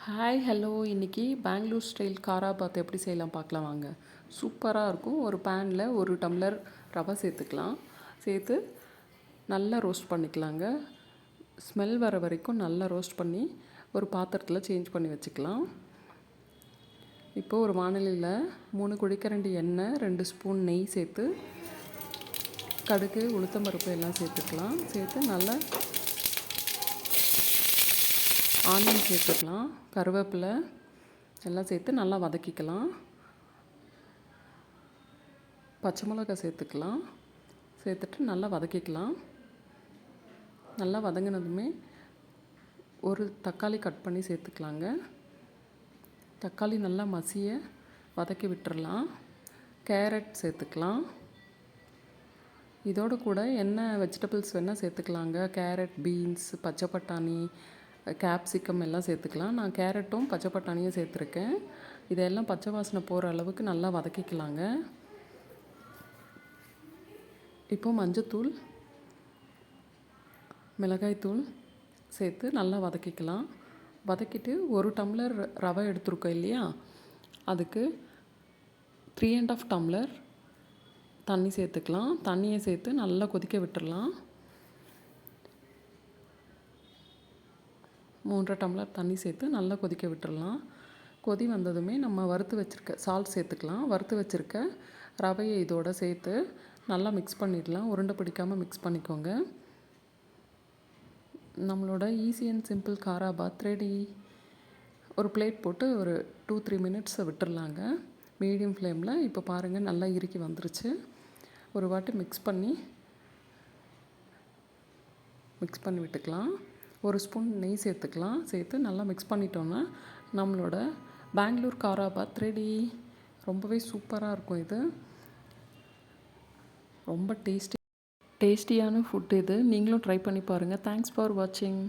Hi hello இன்றைக்கி Bangalore style காரா பாத் எப்படி செய்யலாம் பார்க்கலாம் வாங்க. சூப்பராக இருக்கும். ஒரு பேனில் 1 டம்ளர் ரவை சேர்த்துக்கலாம். சேர்த்து நல்லா ரோஸ்ட் பண்ணிக்கலாங்க. ஸ்மெல் வர வரைக்கும் நல்லா ரோஸ்ட் பண்ணி ஒரு பாத்திரத்தில் சேஞ்ச் பண்ணி வச்சுக்கலாம். இப்போது ஒரு வாணலியில் 3 குழிக்கரண்டி எண்ணெய், 2 ஸ்பூன் நெய் சேர்த்து கடுகு, உளுத்தம்பருப்பு எல்லாம் சேர்த்துக்கலாம். சேர்த்து நல்லா ஆனியன் சேர்த்துக்கலாம், கருவேப்பிலை எல்லாம் சேர்த்து நல்லா வதக்கிக்கலாம். பச்சை மிளகாய் சேர்த்துக்கலாம். சேர்த்துட்டு நல்லா வதக்கிக்கலாம். நல்லா வதங்கினதுமே ஒரு தக்காளி கட் பண்ணி சேர்த்துக்கலாங்க. தக்காளி நல்லா மசிய வதக்கி விட்டுறலாம். கேரட் சேர்த்துக்கலாம். இதோடு கூட என்ன வெஜிடபிள்ஸ் வேணால் சேர்த்துக்கலாங்க. கேரட், பீன்ஸ், பச்சை பட்டாணி, கேப்சிகம் எல்லாம் சேர்த்துக்கலாம். நான் கேரட்டும் பச்சை பட்டாணியும் சேர்த்துருக்கேன். இதெல்லாம் பச்சை வாசனை போகிற அளவுக்கு நல்லா வதக்கிக்கலாங்க. இப்போது மஞ்சத்தூள், மிளகாய்த்தூள் சேர்த்து நல்லா வதக்கிக்கலாம். வதக்கிட்டு 1 டம்ளர் ரவை எடுத்துருக்கோம் இல்லையா, அதுக்கு 3½ டம்ளர் தண்ணி சேர்த்துக்கலாம். தண்ணியை சேர்த்து நல்லா கொதிக்க விட்டுடலாம். 3½ டம்ளர் தண்ணி சேர்த்து நல்லா கொதிக்க விட்டுடலாம். கொதி வந்ததுமே நம்ம வறுத்து வச்சுருக்க சால்ட் சேர்த்துக்கலாம். வறுத்து வச்சுருக்க ரவையை இதோடு சேர்த்து நல்லா மிக்ஸ் பண்ணிடலாம். உருண்டை பிடிக்காமல் மிக்ஸ் பண்ணிக்கோங்க. நம்மளோட ஈஸி அண்ட் சிம்பிள் காரா பாத் ரெடி. ஒரு பிளேட் போட்டு ஒரு 2-3 மினிட்ஸை விட்டுடலாங்க மீடியம் ஃப்ளேமில். இப்போ பாருங்கள், நல்லா இறுக்கி வந்துருச்சு. ஒரு வாட்டி மிக்ஸ் பண்ணி விட்டுக்கலாம். 1 ஸ்பூன் நெய் சேர்த்துக்கலாம். சேர்த்து நல்லா மிக்ஸ் பண்ணிட்டோன்னா நம்மளோட பெங்களூர் காரா பாத் ரெடி. ரொம்பவே சூப்பராக இருக்கும். இது ரொம்ப டேஸ்டியான ஃபுட். இது நீங்களும் ட்ரை பண்ணி பாருங்கள். தேங்க்ஸ் ஃபார் வாட்சிங்.